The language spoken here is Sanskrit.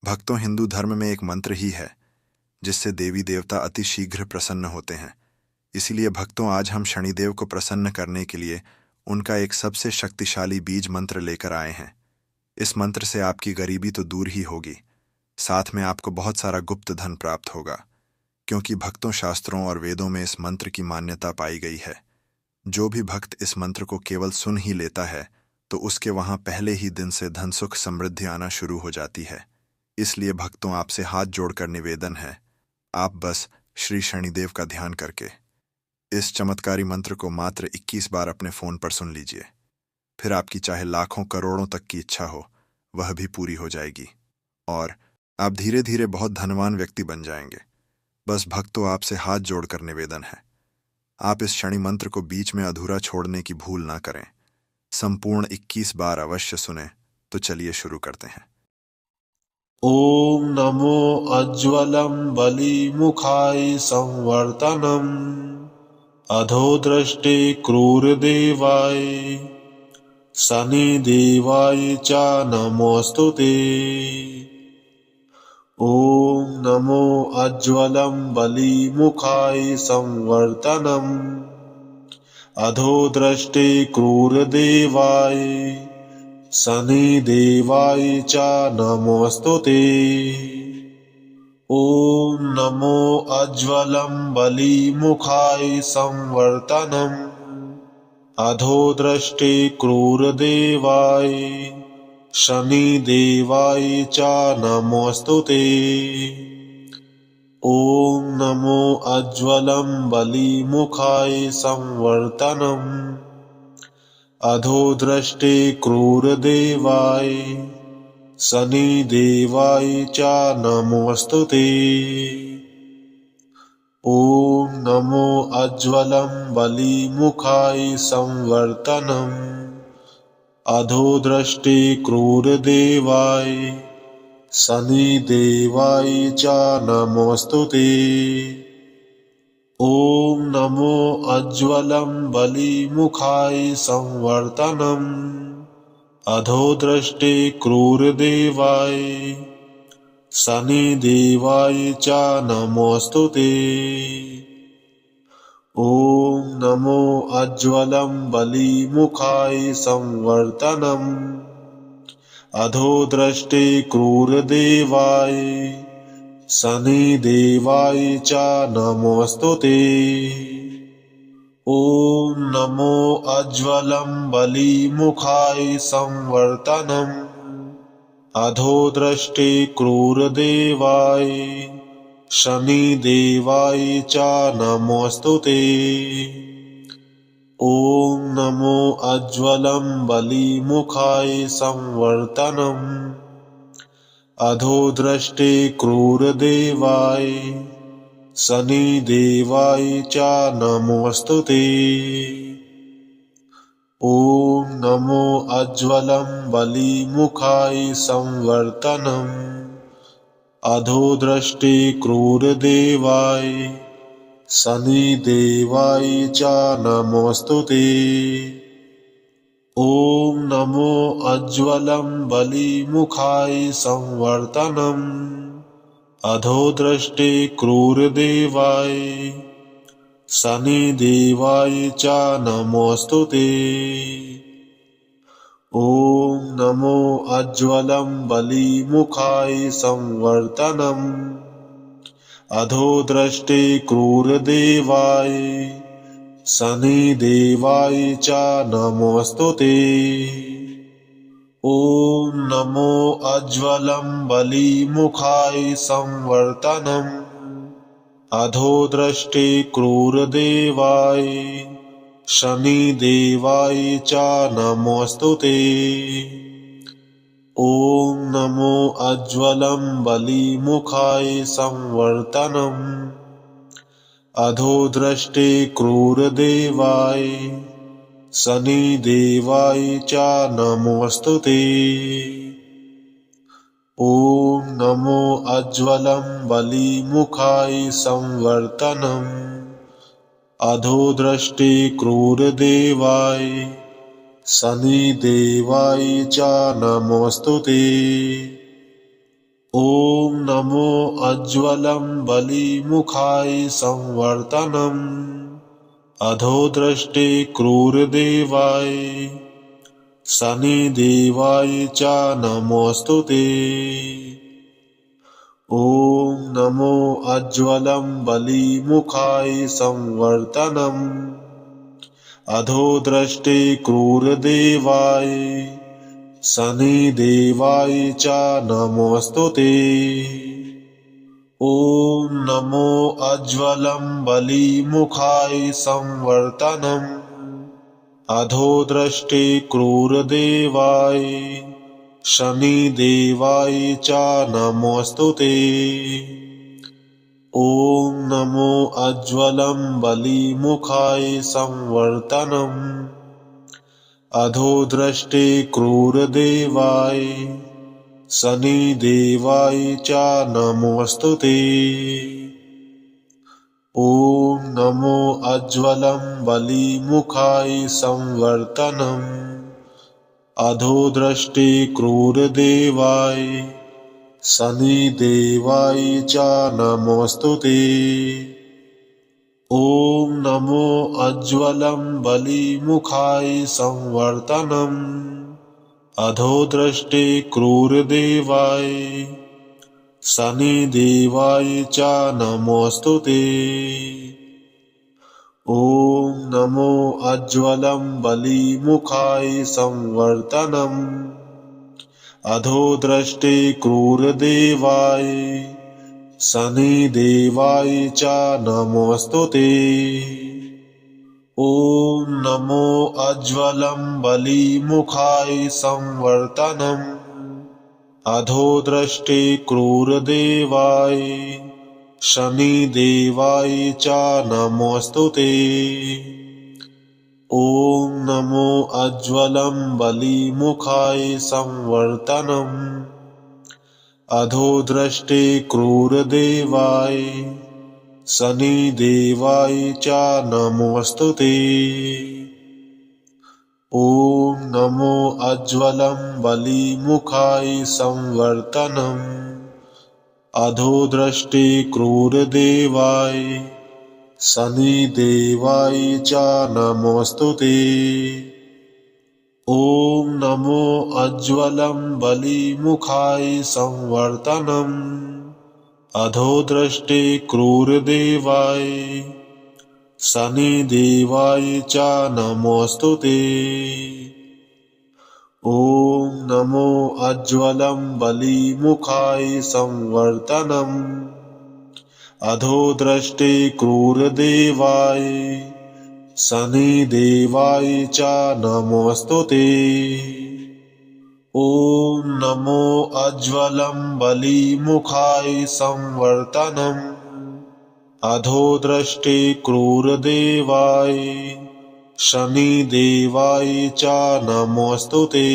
भक्तों, हिंदू धर्म में एक मंत्र ही है जिससे देवी देवता अति शीघ्र प्रसन्न होते हैं। इसीलिए भक्तों, आज हम शनिदेव को प्रसन्न करने के लिए उनका एक सबसे शक्तिशाली बीज मंत्र लेकर आए हैं। इस मंत्र से आपकी गरीबी तो दूर ही होगी, साथ में आपको बहुत सारा गुप्त धन प्राप्त होगा, क्योंकि भक्तों, शास्त्रों और वेदों में इस मंत्र की मान्यता पाई गई है। जो भी भक्त इस मंत्र को केवल सुन ही लेता है तो उसके वहां पहले ही दिन से धन सुख समृद्धि आना शुरू हो जाती है। इसलिए भक्तों, आपसे हाथ जोड़कर निवेदन है, आप बस श्री शनिदेव का ध्यान करके इस चमत्कारी मंत्र को मात्र 21 बार अपने फोन पर सुन लीजिए। फिर आपकी चाहे लाखों करोड़ों तक की इच्छा हो, वह भी पूरी हो जाएगी और आप धीरे धीरे बहुत धनवान व्यक्ति बन जाएंगे। बस भक्तों, आपसे हाथ जोड़कर निवेदन है, आप इस शनि मंत्र को बीच में अधूरा छोड़ने की भूल ना करें। संपूर्ण 21 बार अवश्य सुने। तो चलिए शुरू करते हैं। ओम नमो अज्वलं बलिमुखाय संवर्तनम् अधोदृष्टे क्रूरदेवाय शनिदेवाय च नमोऽस्तुते। ओम नमो अज्वलं बलिमुखाय संवर्तनम् अधोदृष्टे क्रूरदेवाय शनिदेवाय च नमोऽस्तुते। ओम नमो अज्वलं बलिमुखाय संवर्तनम् अधोदृष्टे क्रूरदेवाय शनिदेवाय च नमोऽस्तुते। ओम नमो अज्वलं बलिमुखाय संवर्तनम् अधोदृष्टे क्रूरदेवाय शनिदेवाय च नमोऽस्तुते। ओम नमो अज्वलं बलिमुखाय संवर्तनम् अधोदृष्टे क्रूरदेवाय शनिदेवाय च नमोऽस्तुते। ओम नमो अज्वलं बलिमुखाय संवर्तनम् अधोदृष्टे क्रूरदेवाय शनिदेवाय च नमोऽस्तुते। ओम नमो अज्वलं बलिमुखाय संवर्तनम् अधोदृष्टे क्रूरदेवाय शनिदेवाय च नमोऽस्तुते। ओम नमो अज्वलं बलिमुखाय संवर्तनम् अधोदृष्टे क्रूरदेवाय शनिदेवाय च नमोऽस्तुते। ओम नमो अज्वलं बलिमुखाय संवर्तनम् अधोदृष्टे क्रूरदेवाय शनिदेवाय च नमोऽस्तुते। ओम नमो अज्वलं बलिमुखाय संवर्तनम् अधोदृष्टे क्रूरदेवाय शनिदेवाय च नमोऽस्तुते। ओम नमो अज्वलं बलिमुखाय संवर्तनम् अधोदृष्टे क्रूरदेवाय शनिदेवाय च नमोऽस्तुते। ओम नमो अज्वलं बलिमुखाय संवर्तनम् अधोदृष्टे क्रूरदेवाय शनिदेवाय च नमोऽस्तुते। ओम नमो अज्वलं बलिमुखाय संवर्तनम् अधोदृष्टे क्रूरदेवाय शनिदेवाय च नमोऽस्तुते। ओम नमो अज्वलं बलिमुखाय संवर्तनम् अधोदृष्टे क्रूरदेवाय शनिदेवाय च नमोऽस्तुते। ओम नमो अज्वलं बलिमुखाय संवर्तनम् अधोदृष्टे क्रूरदेवाय शनिदेवाय च नमोऽस्तुते। ॐ नमो अज्वलं बलिमुखाय संवर्तनम् अधोदृष्टे क्रूरदेवाय शनिदेवाय च नमोऽस्तु ते। ॐ नमो अज्वलं बलिमुखाय संवर्तनम् अधोदृष्टे क्रूरदेवाय शनिदेवाय च नमोऽस्तु ते। ॐ नमो अज्वलं बलिमुखाय संवर्तनम् अधोदृष्टे क्रूरदेवाय शनिदेवाय च नमोऽस्तु ते। ॐ नमो अज्वलं बलिमुखाय संवर्तनम् अधोदृष्टे क्रूरदेवाय शनिदेवाय च नमोऽस्तु ते। ॐ नमो अज्वलं बलिमुखाय संवर्तनम् अधोदृष्टे क्रूरदेवाय शनिदेवाय च नमोऽस्तु ते। ॐ नमो अज्वलं बलिमुखाय संवर्तनम् अधोदृष्टे क्रूरदेवाय शनिदेवाय च नमोऽस्तु ते। ॐ नमो अज्वलं बलिमुखाय संवर्तनम् अधोदृष्टे क्रूरदेवाय शनिदेवाय च नमोऽस्तु ते। ॐ नमो अज्वलं बलिमुखाय संवर्तनम् अधोदृष्टे क्रूरदेवाय शनिदेवाय च नमोऽस्तु ते। ॐ नमो अज्वलं बलिमुखाय संवर्तनम् अधोदृष्टे क्रूरदेवाय शनिदेवाय च नमोऽस्तु ते। ॐ नमो अज्वलं बलिमुखाय संवर्तनम् अधोदृष्टे क्रूरदेवाय शनिदेवाय च नमोऽस्तु ते। ॐ नमो अज्वलं बलिमुखाय संवर्तनम् अधोदृष्टे क्रूरदेवाय शनिदेवाय च नमोऽस्तु ते। ॐ नमो अज्वलं बलिमुखाय संवर्तनम् अधोदृष्टे क्रूरदेवाय शनिदेवाय च नमोऽस्तु ते। ॐ नमो अज्वलं बलिमुखाय संवर्तनम् अधोदृष्टे क्रूरदेवाय शनिदेवाय च नमोऽस्तु ते।